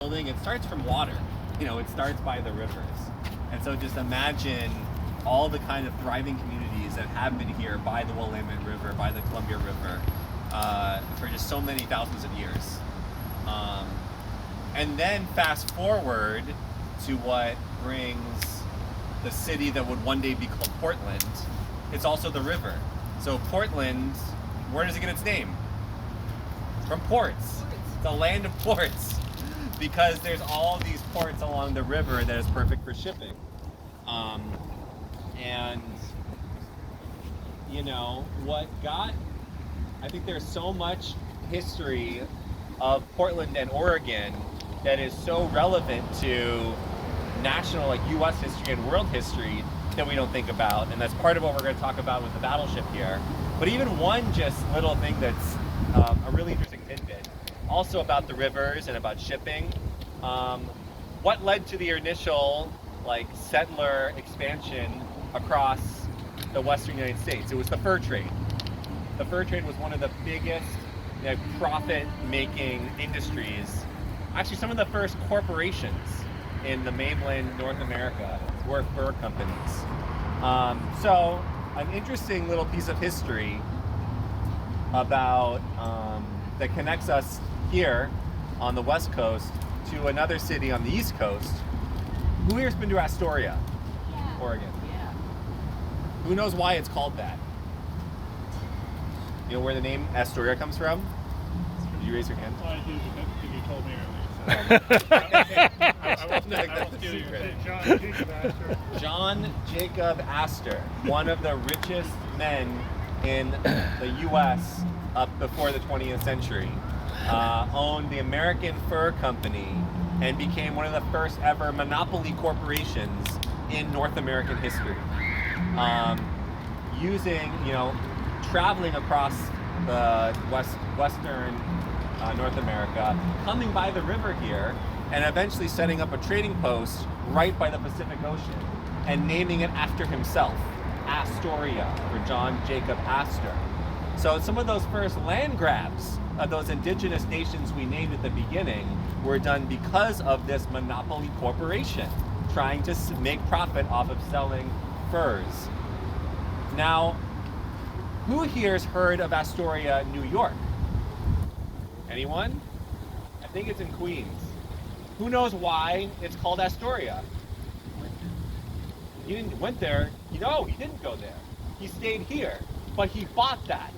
building, it starts from water. It starts by the rivers. And so just imagine all the kind of thriving communities that have been here by the Willamette River, by the Columbia River, for just so many thousands of years. And then fast forward to what brings the city that would one day be called Portland. It's also the river. So Portland, where does it get its name? From ports. It's a land of ports. Because there's all these ports along the river that is perfect for shipping. I think there's so much history of Portland and Oregon that is so relevant to national, U.S. history and world history that we don't think about, and that's part of what we're going to talk about with the Battleship here. But even one just little thing that's a really interesting tidbit, also about the rivers and about shipping. What led to the initial settler expansion across the western United States? It was the fur trade. The fur trade was one of the biggest profit-making industries. Actually, some of the first corporations in the mainland North America were fur companies. So an interesting little piece of history about that connects us here on the West Coast to another city on the East Coast. Who here's been to Astoria, Oregon? Yeah. Who knows why it's called that? You know where the name Astoria comes from? Did you raise your hand? Well, I do, because you told me earlier. I won't make that the secret. John Jacob Astor. John Jacob Astor, one of the richest men in the U.S. up before the 20th century, owned the American Fur Company and became one of the first ever monopoly corporations in North American history. Traveling across the western North America, coming by the river here, and eventually setting up a trading post right by the Pacific Ocean and naming it after himself, Astoria, for John Jacob Astor. So some of those first land grabs of those indigenous nations we named at the beginning were done because of this monopoly corporation trying to make profit off of selling furs. Now, who here's heard of Astoria, New York? Anyone? I think it's in Queens. Who knows why it's called Astoria? He went there. He didn't go there. He stayed here, but he bought that.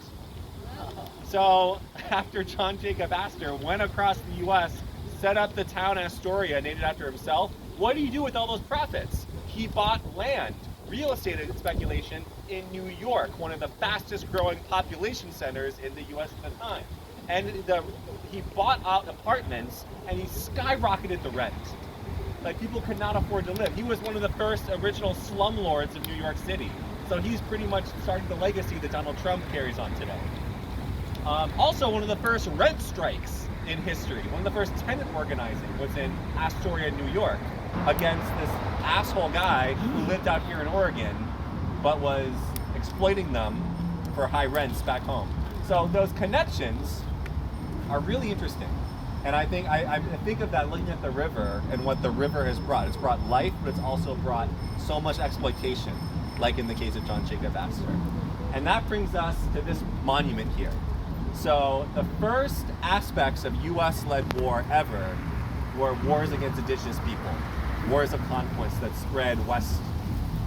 So after John Jacob Astor went across the U.S., set up the town Astoria, named it after himself, what do you do with all those profits? He bought land, real estate speculation in New York, one of the fastest growing population centers in the U.S. at the time. And he bought out apartments and he skyrocketed the rent. People could not afford to live. He was one of the first original slumlords of New York City. So he's pretty much started the legacy that Donald Trump carries on today. Also, one of the first rent strikes in history, one of the first tenant organizing was in Astoria, New York, against this asshole guy who lived out here in Oregon, but was exploiting them for high rents back home. So those connections are really interesting. And I think of that looking at the river and what the river has brought. It's brought life, but it's also brought so much exploitation, like in the case of John Jacob Astor. And that brings us to this monument here. So the first aspects of US-led war ever were wars against indigenous people, wars of conquest that spread west.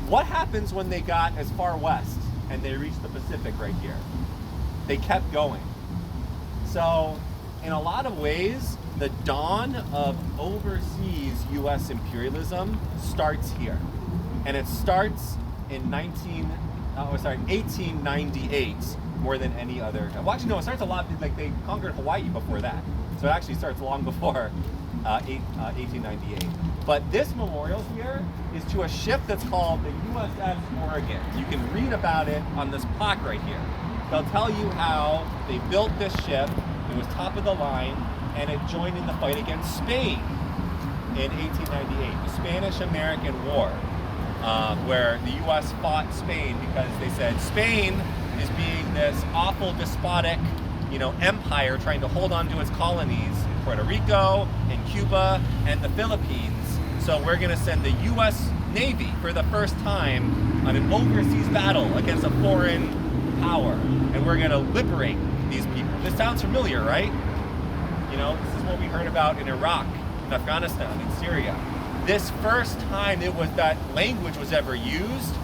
What happens when they got as far west and they reached the Pacific right here? They kept going. So in a lot of ways, the dawn of overseas US imperialism starts here. And it starts in 1898 more than any other. Well, actually, no, it starts a lot, they conquered Hawaii before that. So it actually starts long before 1898. But this memorial here is to a ship that's called the USS Oregon. You can read about it on this plaque right here. They'll tell you how they built this ship. It was top of the line, and it joined in the fight against Spain in 1898, the Spanish-American War, where the U.S. fought Spain because they said Spain is being this awful despotic, empire trying to hold on to its colonies Puerto Rico, in Cuba, and the Philippines. So we're going to send the U.S. Navy for the first time on an overseas battle against a foreign power. And we're going to liberate these people. This sounds familiar, right? You know, this is what we heard about in Iraq, in Afghanistan, in Syria. This first time that language was ever used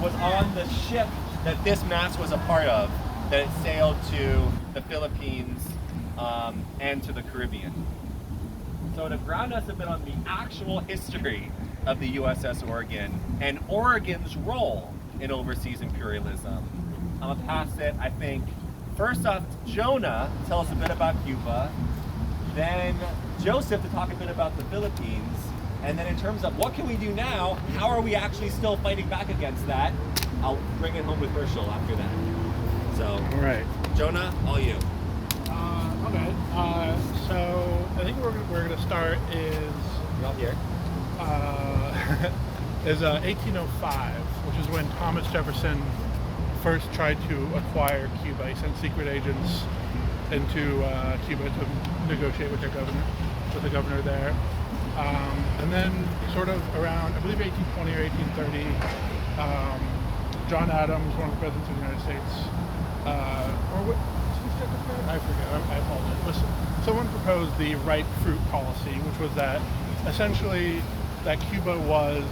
was on the ship that this mass was a part of, that it sailed to the Philippines and to the Caribbean. So to ground us a bit on the actual history of the USS Oregon and Oregon's role in overseas imperialism, I'm gonna pass it, I think, first off to Jonah to tell us a bit about Cuba, then Joseph to talk a bit about the Philippines, and then in terms of what can we do now, how are we actually still fighting back against that, I'll bring it home with Herschel after that. So, All right. Jonah, all you. Okay. So I think we're going to start is Y'all here. is 1805, which is when Thomas Jefferson first tried to acquire Cuba. He sent secret agents into Cuba to negotiate with the governor there. And then sort of around, I believe 1820 or 1830, John Adams, one of the presidents of the United States, I forget, I apologize. Listen, someone proposed the ripe fruit policy, which was that essentially that Cuba was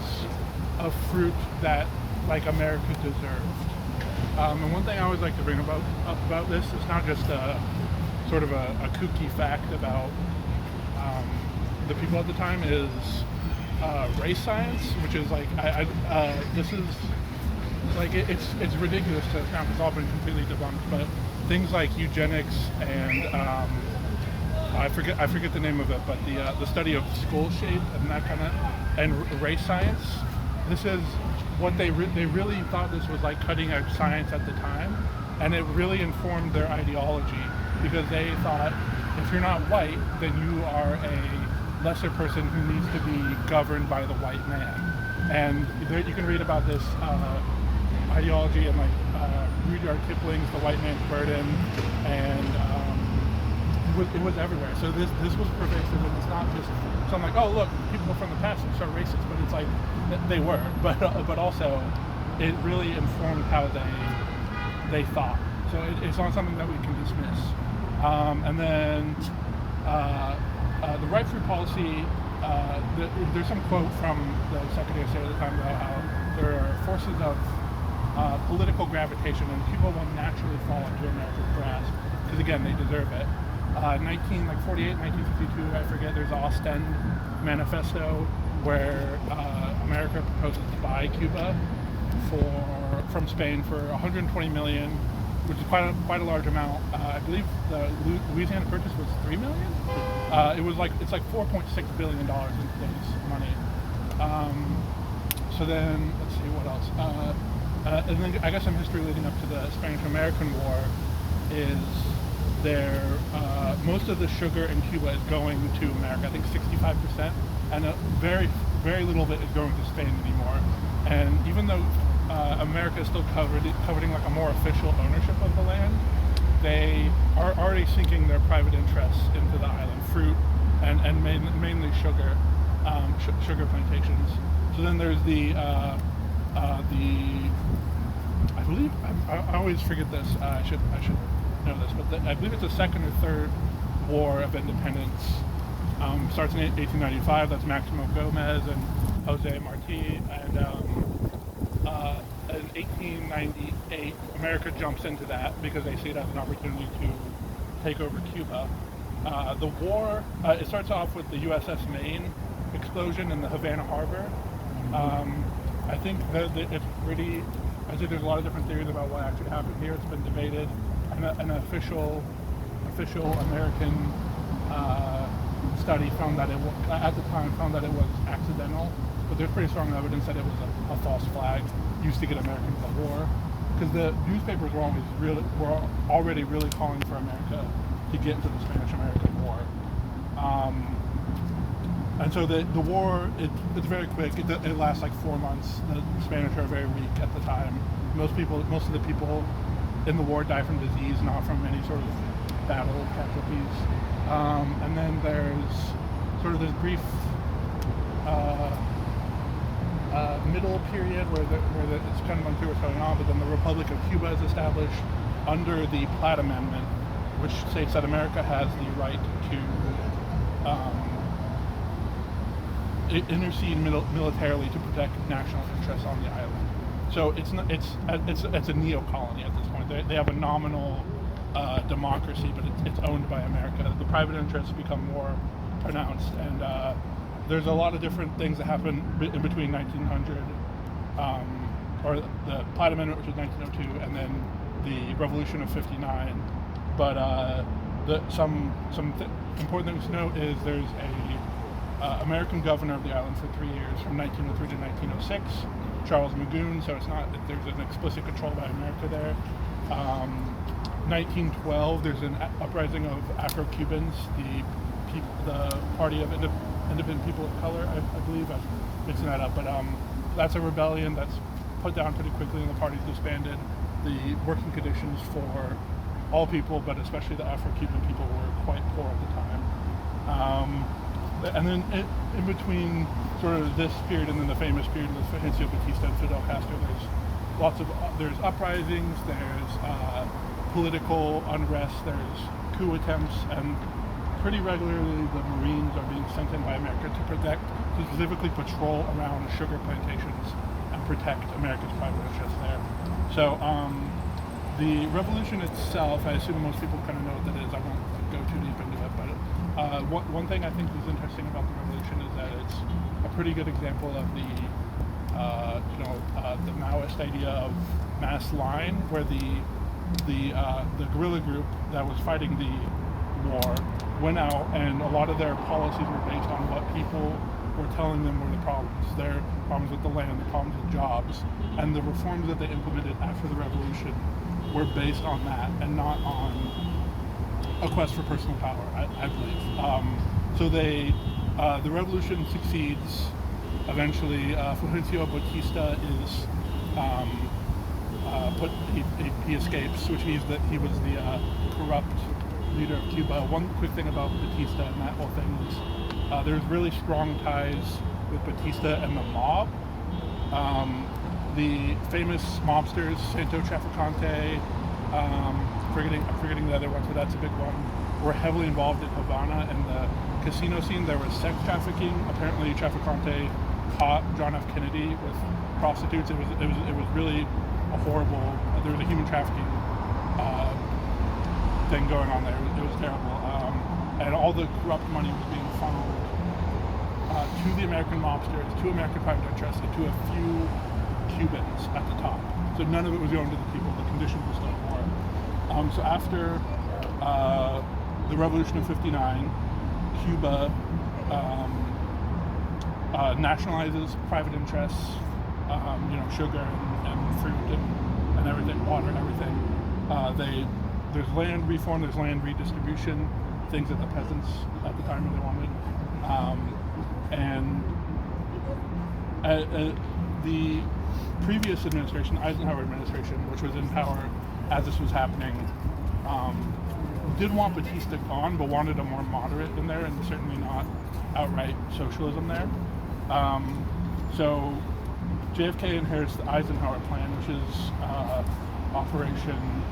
a fruit that like America deserved. And one thing I always like to bring up about this, it's not just a sort of a kooky fact about the people at the time, is race science, which is like this is like it's ridiculous to count. It's all been completely debunked, but things like eugenics and I forget the name of it, but the study of skull shape and that kind of, and race science. This is what they really thought this was like cutting edge science at the time, and it really informed their ideology, because they thought if you're not white, then you are a lesser person who needs to be governed by the white man. And you can read about this ideology in like Rudyard Kipling's The White Man's Burden, and it was everywhere. So this was pervasive, and it's not just something like, oh look, people from the past are so racist, but it's like they were, but also it really informed how they thought. So it's not something that we can dismiss. And then the right fruit policy. There's some quote from the Secretary of State at the time about how there are forces of political gravitation, and people will naturally fall into America's grasp because, again, they deserve it. 1948, 1952, I forget. There's the Ostend Manifesto, where America proposes to buy Cuba from Spain for $120 million, which is quite a large amount. I believe the Louisiana Purchase was $3 million. It's like $4.6 billion in today's money. So then let's see what else. And then I guess some history leading up to the Spanish-American War is most of the sugar in Cuba is going to America. I think 65%, and very very little of it is going to Spain anymore. And even though America is still coveting like a more official ownership of the land, they are already sinking their private interests into the island, fruit and mainly sugar, sugar plantations. So then there's I believe I always forget this. I should know this, but I believe it's the second or third War of Independence. Starts in 1895. That's Maximo Gomez and Jose Marti, and in 1898, America jumps into that because they see it as an opportunity to take over Cuba. The war, it starts off with the USS Maine explosion in the Havana Harbor. I think that it's pretty, I think there's a lot of different theories about what actually happened here. It's been debated. An official American study found that at the time found that it was accidental, but there's pretty strong evidence that it was a false flag used to get Americans to war, because the newspapers were already really calling for America to get into the Spanish-American War. And so the war, it's very quick. It lasts like 4 months. The Spanish are very weak at the time. Most of the people in the war die from disease, not from any sort of battle casualties. And then there's sort of this brief middle period where it's kind of unclear what's going on, but then the Republic of Cuba is established under the Platt Amendment, which states that America has the right to intercede militarily to protect national interests on the island. So it's a neo-colony at this point. They have a nominal democracy, but it's owned by America. The private interests become more pronounced, and there's a lot of different things that happen in between 1900, or the Platt Amendment, which was 1902, and then the Revolution of '59. But some important things to note is there's a American governor of the island for 3 years, from 1903 to 1906, Charles Magoon. So there's an explicit control by America there. 1912, there's an uprising of Afro-Cubans, the Party of Independent People of Color, I believe. I'm mixing that up, but that's a rebellion that's put down pretty quickly, and the party's disbanded. The working conditions for all people, but especially the Afro-Cuban people, were quite poor at the time. And then in between sort of this period and then the famous period with Fulgencio Batista and Fidel Castro, there's uprisings, there's political unrest, there's coup attempts, and pretty regularly the Marines are being sent in by America to specifically patrol around sugar plantations and protect America's private interests there. So the revolution itself, I assume most people kind of know what that is. I won't go too deep into it, but one thing I think is interesting about the revolution is that it's a pretty good example of the Maoist idea of mass line, where the guerrilla group that was fighting the war went out, and a lot of their policies were based on what people were telling them were the problems. Their problems with the land, the problems with jobs, and the reforms that they implemented after the revolution were based on that and not on a quest for personal power, I believe. So the revolution succeeds. Eventually, Fulgencio Batista is he escapes, which means that he was the corrupt leader of Cuba. One quick thing about Batista and that whole thing is there's really strong ties with Batista and the mob. The famous mobsters, Santo Traficante, I'm forgetting the other ones, but that's a big one, were heavily involved in Havana and the casino scene. There was sex trafficking. Apparently, Traficante caught John F. Kennedy with prostitutes. It was really a horrible. There was a human trafficking thing going on there. It was terrible, and all the corrupt money was being funneled to the American mobsters, to American private interests, and to a few Cubans at the top. So none of it was going to the people. The conditions were still poor. So after the Revolution of '59, Cuba nationalizes private interests, sugar and fruit and everything, water and everything. There's land reform, there's land redistribution, things that the peasants at the time really wanted. The previous administration, Eisenhower administration, which was in power as this was happening, did want Batista gone, but wanted a more moderate in there, and certainly not outright socialism there. So JFK inherits the Eisenhower plan, which is Operation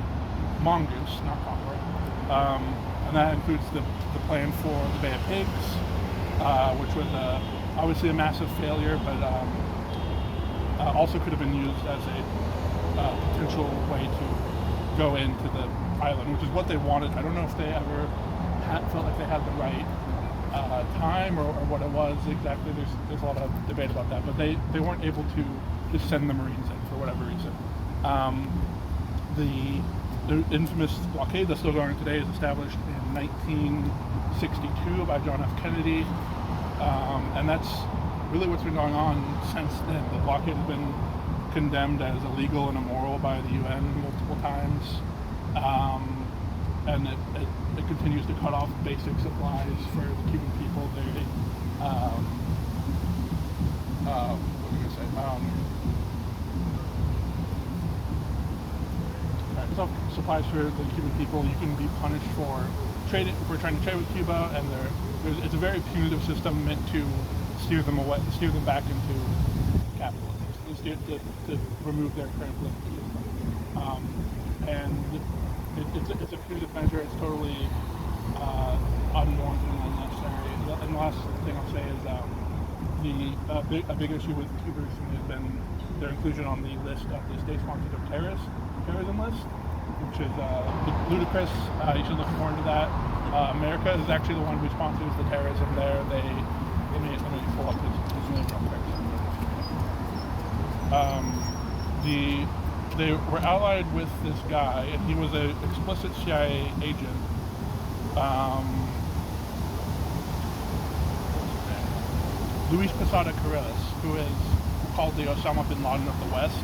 Mongoose, not Copper. And that includes the plan for the Bay of Pigs, which was obviously a massive failure, but also could have been used as a potential way to go into the island, which is what they wanted. I don't know if they ever felt like they had the right time or what it was exactly. There's a lot of debate about that, but they weren't able to just send the Marines in for whatever reason. The infamous blockade that's still going today is established in 1962 by John F. Kennedy, and that's really what's been going on since then. The blockade has been condemned as illegal and immoral by the UN multiple times, and it continues to cut off basic supplies for the Cuban people. What was I going to say? Supplies for the Cuban people. You can be punished for trying to trade with Cuba, and it's a very punitive system meant to steer them back into capitalism, to remove their current political system. And it's a punitive measure. It's totally unwarranted and unnecessary. And the last thing I'll say is a big issue with Cuba recently has been their inclusion on the list of the state sponsors of terrorism list, which is ludicrous. You should look more into that. America is actually the one who sponsors the terrorism there. Let me pull up his name real quick. They were allied with this guy, and he was an explicit CIA agent. Luis Posada Carreras, who is called the Osama bin Laden of the West.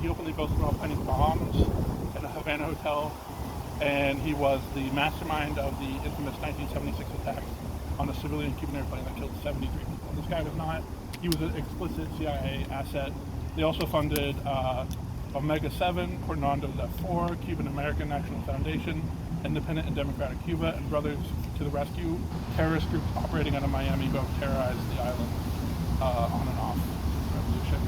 He openly boasted about planting bombs in a Havana hotel, and he was the mastermind of the infamous 1976 attack on a civilian Cuban airplane that killed 73 people. This guy was not. He was an explicit CIA asset. They also funded Omega 7, Coronado F4, Cuban American National Foundation, Independent and Democratic Cuba, and Brothers to the Rescue, terrorist groups operating out of Miami who have terrorized the island on and off since the revolution.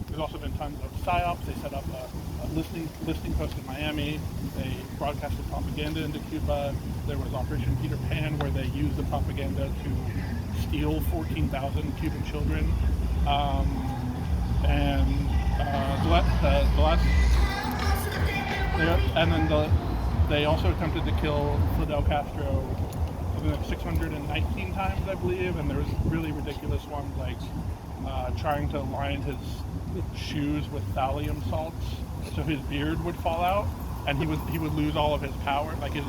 There's also been tons of psyops. They set up a listing post in Miami. They broadcasted propaganda into Cuba. There was Operation Peter Pan, where they used the propaganda to steal 14,000 Cuban children. They also attempted to kill Fidel Castro something like 619 times, I believe, and there was really ridiculous ones like trying to line his shoes with thallium salts so his beard would fall out, and he would lose all of his power, like his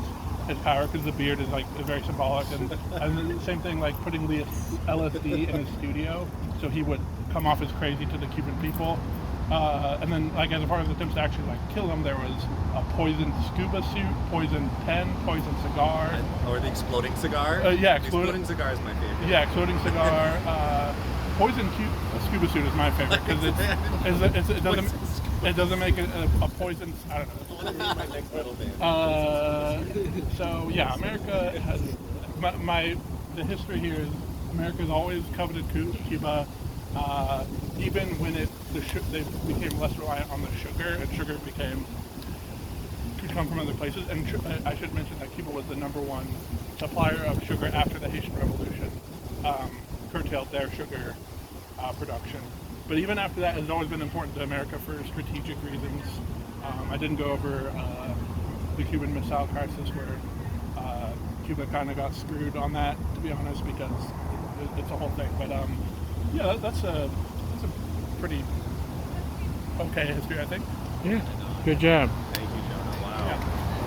power, because the beard is like very symbolic, and the same thing like putting LSD in his studio so he would come off as crazy to the Cuban people. And then, like, as a part of the attempts to actually like kill him, there was a poisoned scuba suit, poisoned pen, poisoned cigar, or the exploding cigar. Exploding cigar is my favorite. Yeah, exploding cigar. Poisoned scuba suit is my favorite because it doesn't make a poison. I don't know. My next little band. So yeah, America has the history here is America's always coveted Cuba. Even when they became less reliant on the sugar, and sugar could come from other places. And I should mention that Cuba was the #1 supplier of sugar after the Haitian Revolution curtailed their sugar production. But even after that, it's always been important to America for strategic reasons. I didn't go over the Cuban Missile Crisis, where Cuba kind of got screwed on that, to be honest, because it's a whole thing. But yeah, that's a pretty okay history, I think. Yeah, good job.